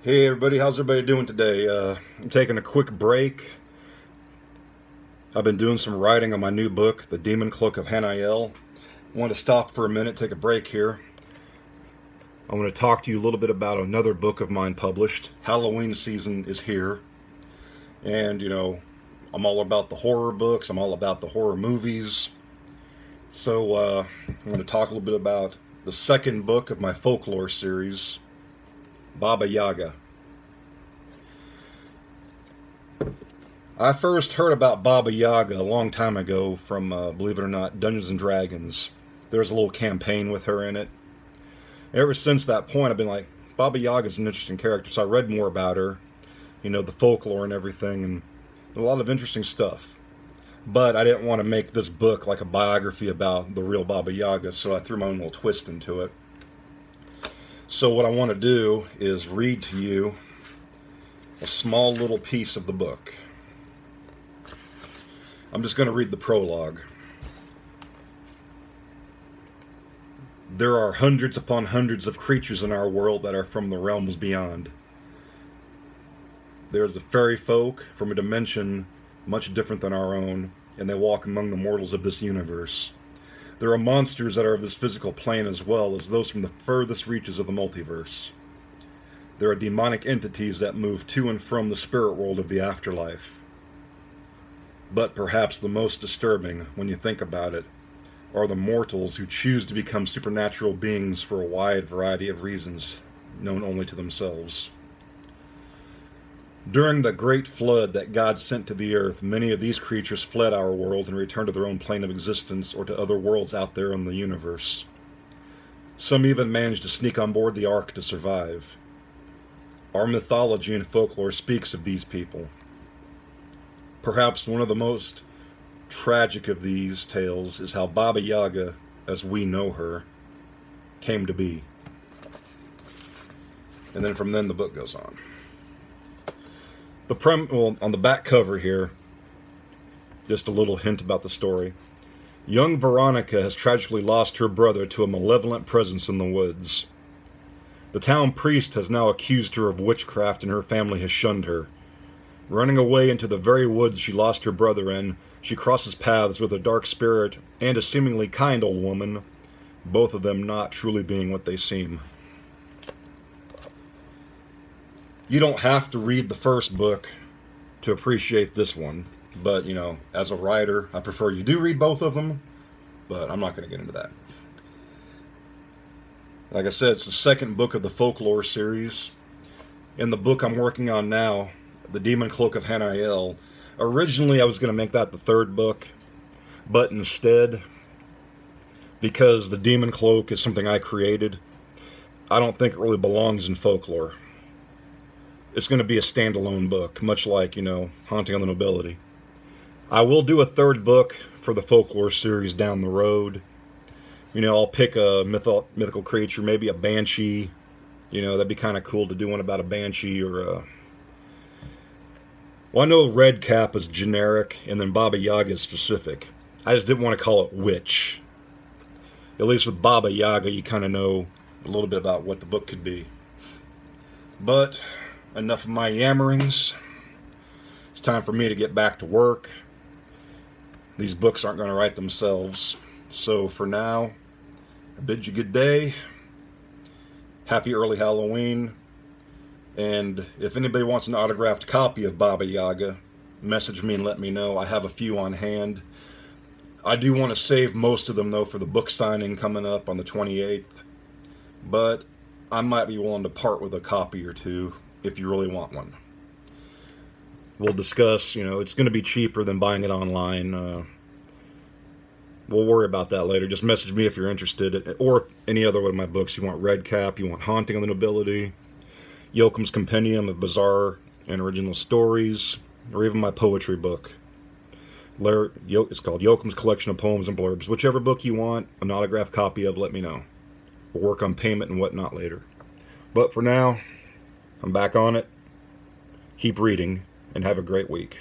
Hey everybody, how's everybody doing today? I'm taking a quick break. I've been doing some writing on my new book, The Demon Cloak of Hanael. I want to stop for a minute, take a break here. I want to talk to you a little bit about another book of mine published. Halloween season is here. And, I'm all about the horror books, I'm all about the horror movies. So, I'm going to talk a little bit about the second book of my folklore series, Baba Yaga. I first heard about Baba Yaga a long time ago from, believe it or not, Dungeons and Dragons. There's a little campaign with her in it. Ever since that point, I've been like, Baba Yaga's an interesting character, so I read more about her, the folklore and everything, and a lot of interesting stuff. But I didn't want to make this book like a biography about the real Baba Yaga, so I threw my own little twist into it. So what I want to do is read to you a small little piece of the book. I'm just going to read the prologue. There are hundreds upon hundreds of creatures in our world that are from the realms beyond. There's the fairy folk from a dimension much different than our own, and they walk among the mortals of this universe. There are monsters that are of this physical plane as well as those from the furthest reaches of the multiverse. There are demonic entities that move to and from the spirit world of the afterlife. But perhaps the most disturbing, when you think about it, are the mortals who choose to become supernatural beings for a wide variety of reasons, known only to themselves. During the great flood that God sent to the earth, many of these creatures fled our world and returned to their own plane of existence or to other worlds out there in the universe. Some even managed to sneak on board the ark to survive. Our mythology and folklore speaks of these people. Perhaps one of the most tragic of these tales is how Baba Yaga, as we know her, came to be. And then from then the book goes on. On the back cover here, just a little hint about the story. Young Veronica has tragically lost her brother to a malevolent presence in the woods. The town priest has now accused her of witchcraft and her family has shunned her. Running away into the very woods she lost her brother in, she crosses paths with a dark spirit and a seemingly kind old woman, both of them not truly being what they seem. You don't have to read the first book to appreciate this one, but, as a writer, I prefer you do read both of them, but I'm not going to get into that. Like I said, it's the second book of the folklore series. In the book I'm working on now, The Demon Cloak of Hanael, originally I was going to make that the third book, but instead, because the Demon Cloak is something I created, I don't think it really belongs in folklore. It's going to be a standalone book, much like, Haunting on the Nobility. I will do a third book for the folklore series down the road. I'll pick a mythical creature, maybe a banshee. That'd be kind of cool to do one about a banshee or a... Well, I know Red Cap is generic, and then Baba Yaga is specific. I just didn't want to call it witch. At least with Baba Yaga, you kind of know a little bit about what the book could be. But enough of my yammerings. It's time for me to get back to work. These books aren't going to write themselves. So for now, I bid you good day. Happy early Halloween. And if anybody wants an autographed copy of Baba Yaga, message me and let me know. I have a few on hand. I do want to save most of them, though, for the book signing coming up on the 28th. But I might be willing to part with a copy or two if you really want one. We'll discuss, it's going to be cheaper than buying it online. We'll worry about that later. Just message me if you're interested. Or any other one of my books. You want Red Cap, you want Haunting on the Nobility, Yoakum's Compendium of Bizarre and Original Stories, or even my poetry book. It's called Yoakum's Collection of Poems and Blurbs. Whichever book you want an autographed copy of, let me know. We'll work on payment and whatnot later. But for now, I'm back on it. Keep reading, and have a great week.